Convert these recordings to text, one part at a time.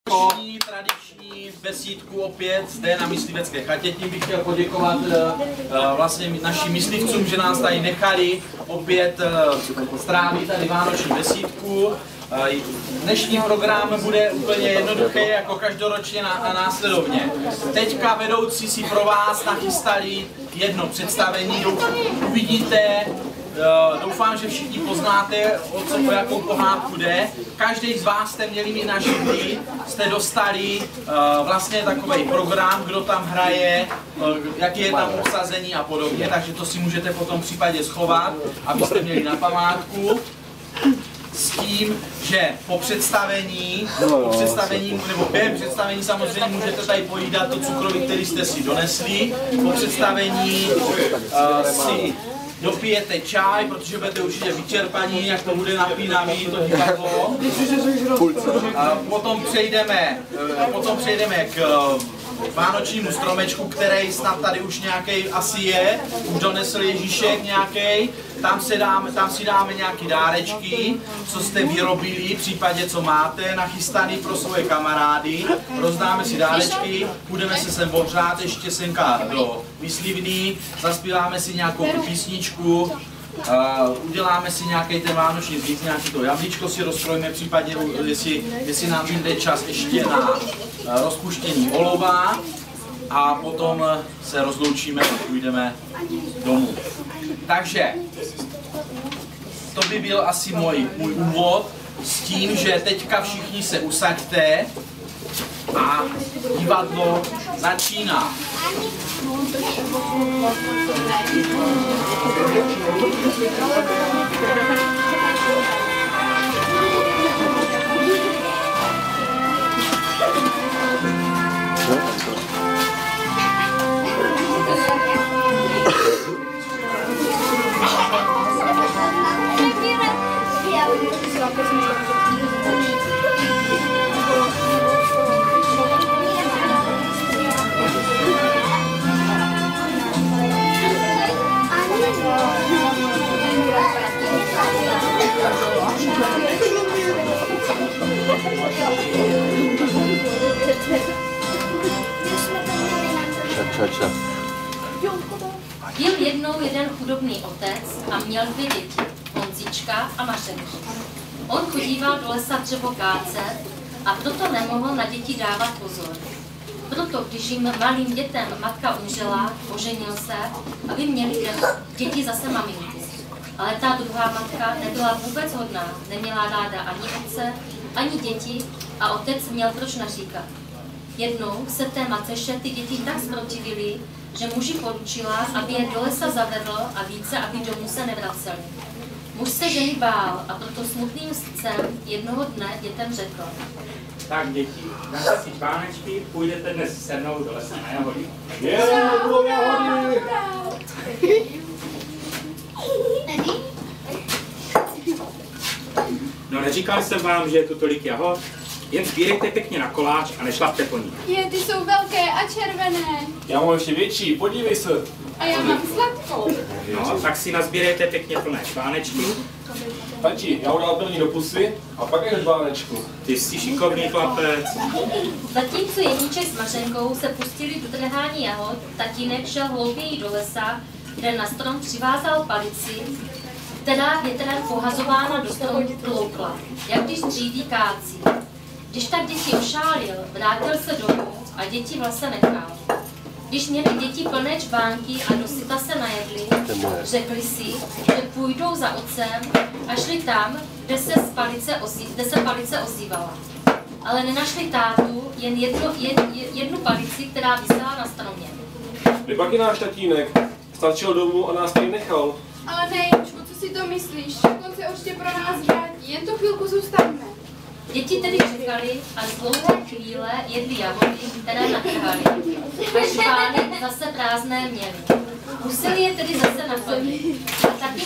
Tradiční besídku opět zde na Myslivecké chatě. Tím bych chtěl poděkovat vlastně našim myslivcům, že nás tady nechali opět strávit tady vánoční besídku. Dnešní program bude úplně jednoduchý, jako každoročně a následovně. Teďka vedoucí si pro vás nachystali jedno představení, uvidíte. Doufám, že všichni poznáte, o jakou pohádku jde. Každý z vás jste měli mít na židli, jste dostali vlastně takový program, kdo tam hraje, jaký je tam obsazení a podobně, takže to si můžete potom v případě schovat, abyste měli na památku. S tím, že po představení nebo během představení samozřejmě můžete tady pojídat to cukroví, který jste si donesli. Po představení si dopijete čaj, protože budete určitě vyčerpaní, jak to bude napínavý, to divadlo. Potom přejdeme k vánočnímu stromečku, který snad tady už nějaký asi je, už donesl Ježíšek nějaký. Tam si dáme nějaký dárečky, co jste vyrobili, v případě co máte nachystaný pro svoje kamarády. Rozdáme si dárečky, budeme se sem ohřát ještě semka do Myslivny, zaspíváme si nějakou písničku, uděláme si nějaký ten vánoční zvíc, nějaký to jablíčko si rozkrojíme, případně jestli nám jde čas ještě na rozpuštění olova a potom se rozloučíme a půjdeme domů. Takže to by byl asi můj úvod s tím, že teďka všichni se usaďte a divadlo začíná. Byl jednou jeden chudobný otec a měl dvě děti, Honzička a Mařenku. On chodíval do lesa dřevo kácet a proto nemohl na děti dávat pozor. Proto, když jim malým dětem matka umřela, oženil se, aby měli děti zase maminku. Ale ta druhá matka nebyla vůbec hodná, neměla ráda ani otce, ani děti a otec měl proč naříkat. Jednou se té mateře ty děti tak zprotivily, že muži poručila, aby je do lesa zavedl a více, aby domů se nevraceli. Muž se ženy bál a proto smutným srdcem jednoho dne dětem řekl: Tak děti, dáte si čvánečky, půjdete dnes se mnou do lesa na jahody. No neříkal jsem vám, že je tu tolik jahod? Jen sbírejte pěkně na koláč a nešlapte po ní. Ty jsou velké a červené. Já mám ještě větší, podívej se. A já mám sladkou. No, tak si nazbírejte pěkně plné čvánečky. Tati, já udal první do pusy a pak až čvánečku. Ty jsi šikovný chlapec. Zatímco Jeníček s Mařenkou se pustili do trhání jahod, tatínek šel hlouběji do lesa, kde na strom přivázal palici, která větrem pohazována do stromu tloukla, jak když dříví kácí. Když tak děti ošálil, vrátil se domů a děti v lese nechal. Když měli děti plné čvánky a dosyta se najedli, řekli si, že půjdou za otcem a šli tam, kde se palice ozývala. Ale nenašli tátu, jen jednu palici, která visela na stromě. Kde pak je náš tatínek? Stačil domů a nás tady nechal. Ale ne, Jeníčku, co si to myslíš? On se určitě pro nás vrátí, jen tu chvilku zůstaneme. Děti tedy čekali a z dlouhé chvíle jedli jahody, které natrhali. A čvány zase prázdné měli. Museli je tedy zase naplnit. A taky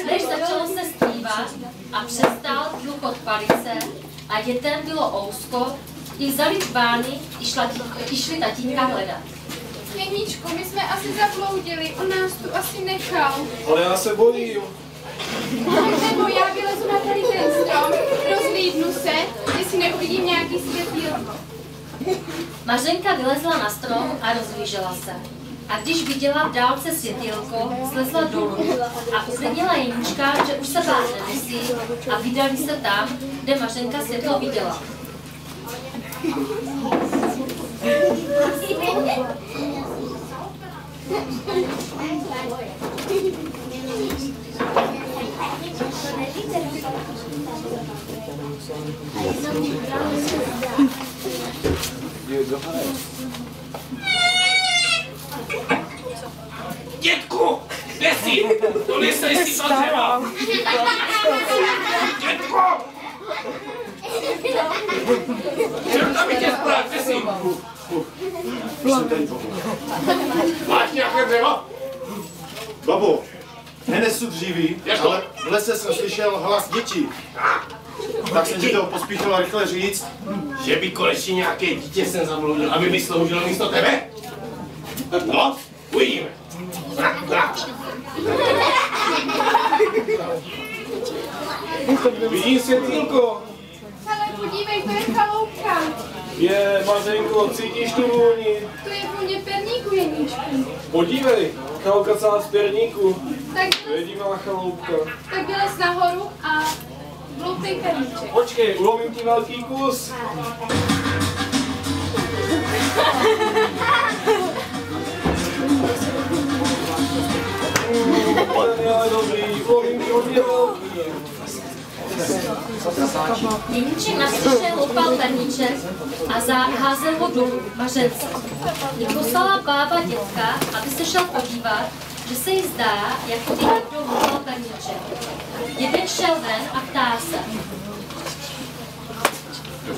než začalo se zpívat a přestal tlukot palice a dětem bylo ousko, i vzali čvány i šli tatínka hledat. Jeníčku, my jsme asi zabloudili, on nás tu asi nechal. Ale já se bojím. Nebo já vylezu na tady ten strom Mařenka vylezla na strom a rozhlížela se. A když viděla v dálce světýlko, slezla dolů a uklidnila Jeníčka, že už se bát nemusí, a vydali se tam, kde Mařenka světlo viděla. Dětku, kde jsi? Donesej si to dřevo! Dětku! Čem tam tě sprát, kde jsi? Máš nějaké dřevo? Babo, nenesu dříví, ale v lese jsem slyšel hlas dětí. Tak jsem ti to pospíchal rychle říct. Že by konečně nějaké dítě jsem zamluvil, aby mi sloužilo místo tebe? No, uvidíme. Vidím světýlko. Ale podívej, to je chaloupka. Je, Mařenko, cítíš tu vůni? To je vůně perníku, Jeníčku. Podívej, chalka celá z perníku. Tak, To je divná chaloupka. tak vylez nahoru a vloupej perníček. Počkej, ulomím ti velký kus. Ten je dobrý, ulomím ti hodně velký. Jeníček na střeše loupal perníček a zaházel ho dolů Mařence. Jí poslala bába dětka, aby se šel podívat, že se jí zdá, jako by někdo loupal perníček. Dědek šel ven a ptá se.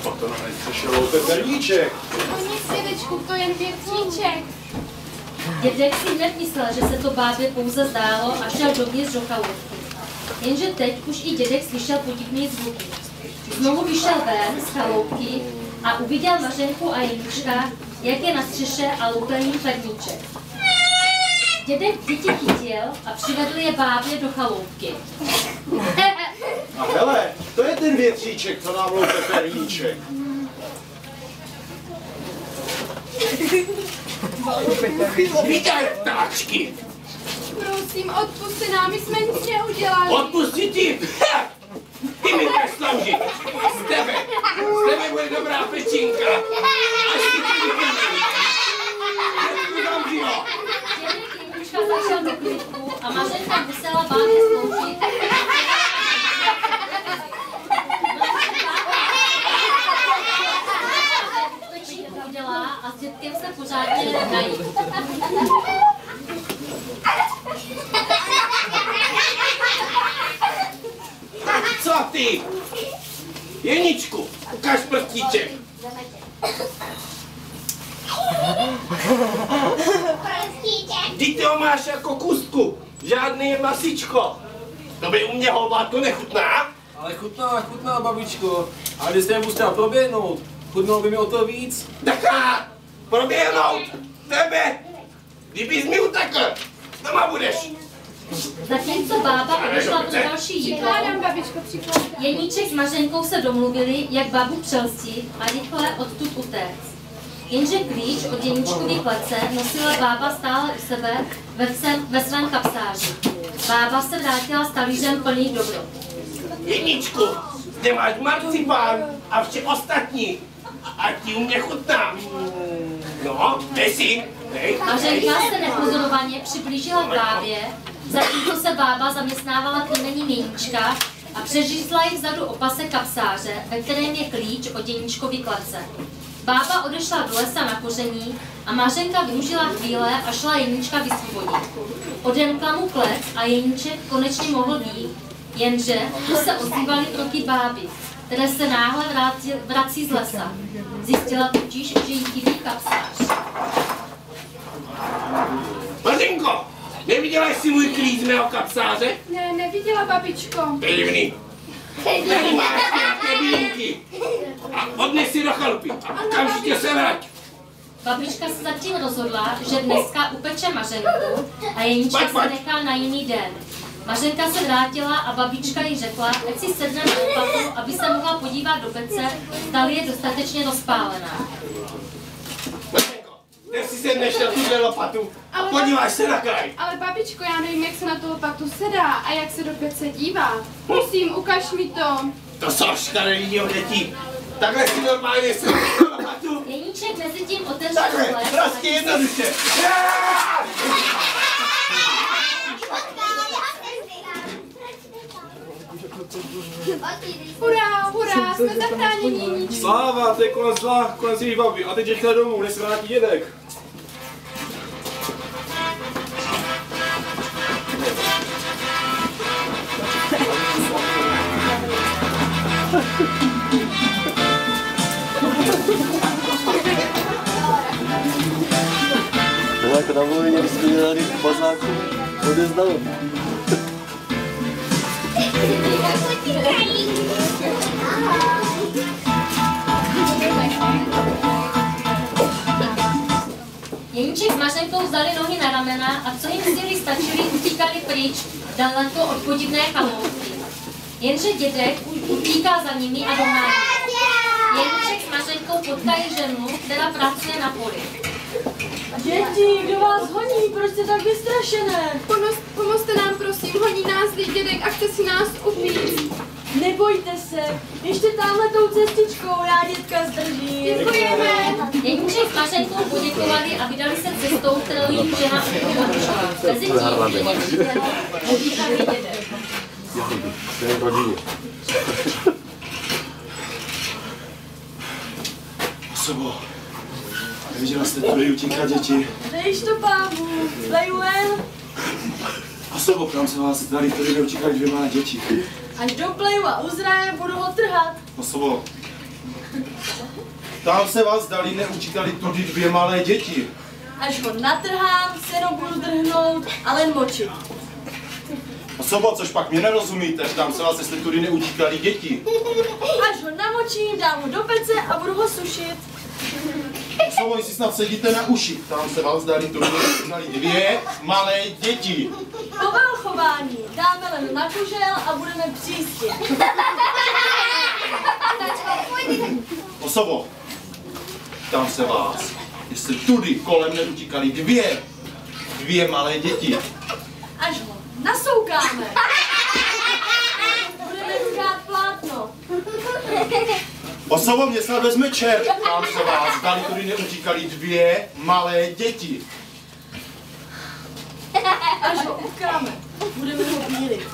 Pak to na střeše loupe perníček. No nic, dědečku, to je jen větříček. Dědek si hned myslel, že se to bábě pouze zdálo a šel dovnitř do chaloupky. Jenže teď už i dědek slyšel podivný zvuky. Znovu vyšel ven z chaloupky a uviděl Mařenku a Jeníčka, jak je na střeše a loupil jim perníček. Dědek děti chytil a přivedl je bábě do chaloupky. A hele, to je ten větříček, co nám loupe perníček. Vítej, ptáčky! Prosím, odpuste nám, my jsme nic neudělali. Odpustit ti! Ty mi budeš sloužit! Z tebe bude dobrá pečinka! Až si tě vyplním! Dědek Jeníčka zašel do klidku a Mařenka musela bábě sloužit. Udělá a s dětkem se pořádně nedají. Co ty? Jeníčku, ukaž prstíček. Ty ho máš jako kůstku, žádný masičko. To by u mě holvátko nechutná? Ale chutná, babičko. A když jste mě musela proběhnout, chutnalo by mi o to víc. Taká, proběhnout tebe, kdybys mi utekl, doma budeš. Zatímco bába odešla pro další jídlo, Přikládám, babičko, přikládám. Jeníček s Mařenkou se domluvili, jak babu přelstit a rychle odtud utéct. Jenže klíč od Jeníčkovy klece nosila bába stále u sebe ve svém kapsáži. Bába se vrátila s talířem plný dobrot. Jeníčku, zde máš marcipán a vše ostatní. A ti u mě chutná. No, dej si. Mařenka se nepozorovaně přiblížila k bábě, zatímco se bába zaměstnávala krmením Jeníčka a přeřízla jí vzadu opasek kapsáře, ve kterém je klíč od Jeníčkovy klece. Bába odešla do lesa na koření a Mařenka využila chvíle a šla Jeníčka vysvobodit. Odemkla mu klec a Jeníček konečně mohl jít, jenže tu se ozývaly kroky báby, které se náhle vrací z lesa. Zjistila totiž, že jí chybí kapsář. Mařenko, neviděla jsi můj klíč z mého kapsáře? Ne, neviděla, babičko. To je divný. Tady máš nějaké bílky. A odnes si do chalupy. A okamžitě se vrať. Babička se zatím rozhodla, že dneska upeče Mařenku a Jeníčka se nechá na jiný den. Mařenka se vrátila a babička jí řekla, ať si sedne na lopatu, aby se mohla podívat do pece, zdali je dostatečně rozpálená. Teď si sedneš na tuhle lopatu a podíváš se na kraj. Ale babičko, já nevím, jak se na tu lopatu sedá a jak se do pece dívá. Prosím, ukaž mi to. To jsou škaredýho děti. Takhle si normálně sedneš na lopatu. Jeníček mezi tím otevřel Takhle, chleb. prostě jednoduše. Hurá, hurá, jsme zachráněni, Jeníčku. Sláva, to je konec zla, konec její babi. A teď rychle domů, než se vrátí dědek. No jako na vojně vysmělali v bazáku, odezdalo. Jeníček s Mařenkou vzali nohy na ramena a co jim síly stačily, utíkali pryč daleko od podivné chaloupky. Jenže dědek utíká za nimi a dohání. Jeníček s Mařenkou potkají ženu, která pracuje na poli. Děti, kdo vás honí? Proč jste tak vystrašené? Pomozte nám, prosím, honí nás zlý dědek a chce si nás ubít. Nebojte se, ještě tamhle tou cestičkou, já dětka zdržím. Děkujeme. Jeníček s Mařenkou poděkovali a vydali se cestou, kterou jim žena ukončila. Mezi tím Jeníček povídali dědek. To je v rodině. Osobo, neviděla jste tudy utíkat děti? Dejš to, pávu, leju ven. Osobo, kam se vás zdali, tudy neutíkali 2 malé děti? Až dopleju a uzrajem, budu ho trhat. Osobo, tam se vás zdali, neutíkali tudy 2 malé děti. Až ho natrhám, senou budu drhnout a len močit. Osobo, což pak mě nerozumíte, tam se vás, jestli tudy neutíkali děti. Až ho namočím, dám ho do pece a budu ho sušit. Osobo, jestli snad sedíte na uši, tam se vás zdali, tudy neutíkali 2 malé děti. Povel chování, dáme len na kužel a budeme přístit. Osobo, tam se vás, jestli tudy kolem neutíkali 2 malé děti. Až ho nasoukáme. Budeme dát plátno. Osobo, mě snad vezme čert, tam se vás, zdali tudy neutíkali 2 malé děti. Až ho utkáme, budeme ho bílit.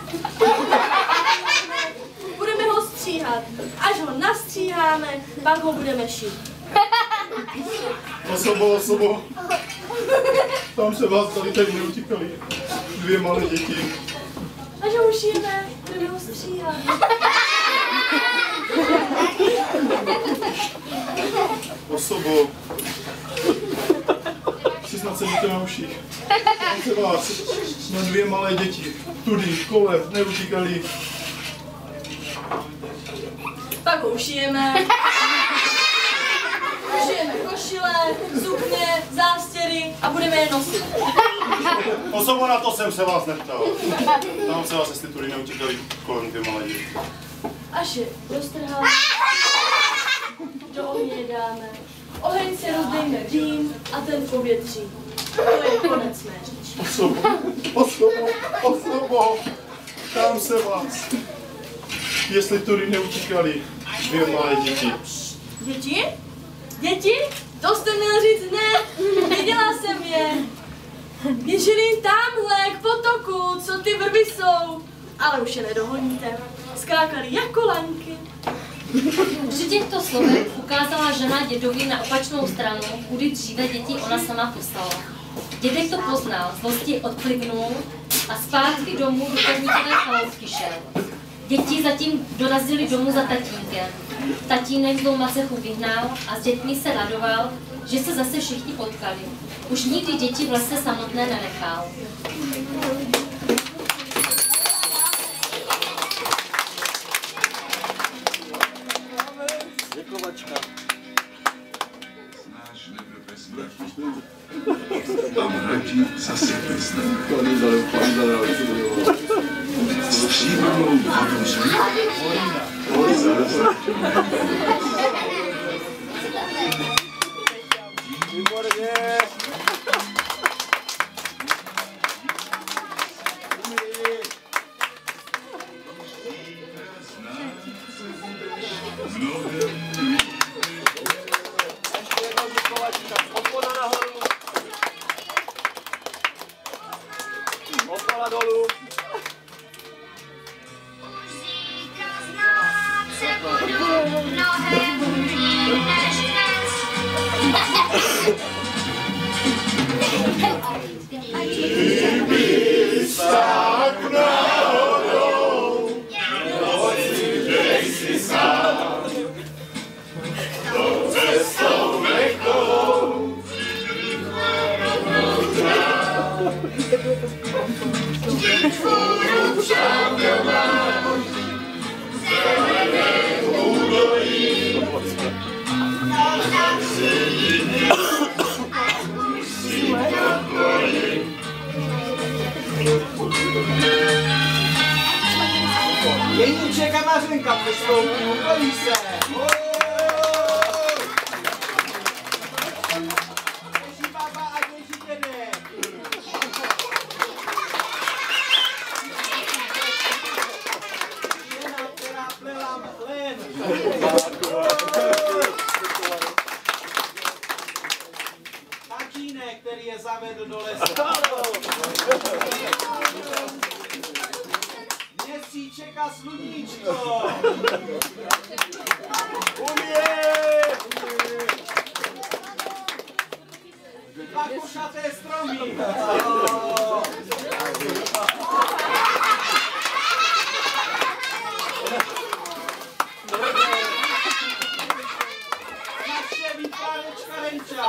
Budeme ho stříhat. Až ho nastříháme, pak ho budeme šít. Osobo, tam se vás tady teď neutíkali 2 malé děti. Až ho ušijeme, budeme ho stříhat. Osobo, si snad sedíte na uších. Tam se vás na 2 malé děti tudy kolem neutíkali. Pak ho ušijeme. Ušijeme košile, sukně, zástěry a budeme je nosit. Osobo, na to jsem se vás neptal. Tam se vás, jestli tudy neutíkali kolem 2 malé děti. Až je roztrháme, do ohně je dáme. Oheň se rozdejme dým a ten povětří. To je konec mé řeči. Osobo, tam se vás, jestli tudy neutíkali 2 malé děti. Děti? Děti? To jste měl říct ne, viděla jsem je. Běželi tamhle k potoku, co ty vrby jsou. Ale už je nedohoníte. Skákali jako laňky. Při těchto slovech ukázala žena dědovi na opačnou stranu, kudy dříve děti ona sama poslala. Dědek to poznal, zlosti odplivnul a zpátky domů do podnikové chaloupky šel. Děti zatím dorazily domů za tatínkem. Tatínek zlou macechu vyhnal a s dětmi se radoval, že se zase všichni potkali. Už nikdy děti v lese samotné nenechal. Děkovačka. Tam hradí zase pěsne. Stříbrnou vodu z Výborně. Opona nahoru. Opona dolů. Tak náhodou, noci dej si sám, tou cestou lehkou, vždyť tvůru přátel mám, zelené údolí, tak si jdi, musí dokolit. Jeníček a Mařenka přistoupí, ukolí se. Běží baba a běží dědek. Žena, která plela mlén. Tatínek, který je zavedl do lesa. Měsíček a sluníčko. Dva košaté stromy. Naše vypálečka Renča.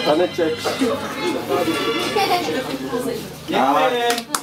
Taneček. Děkujeme.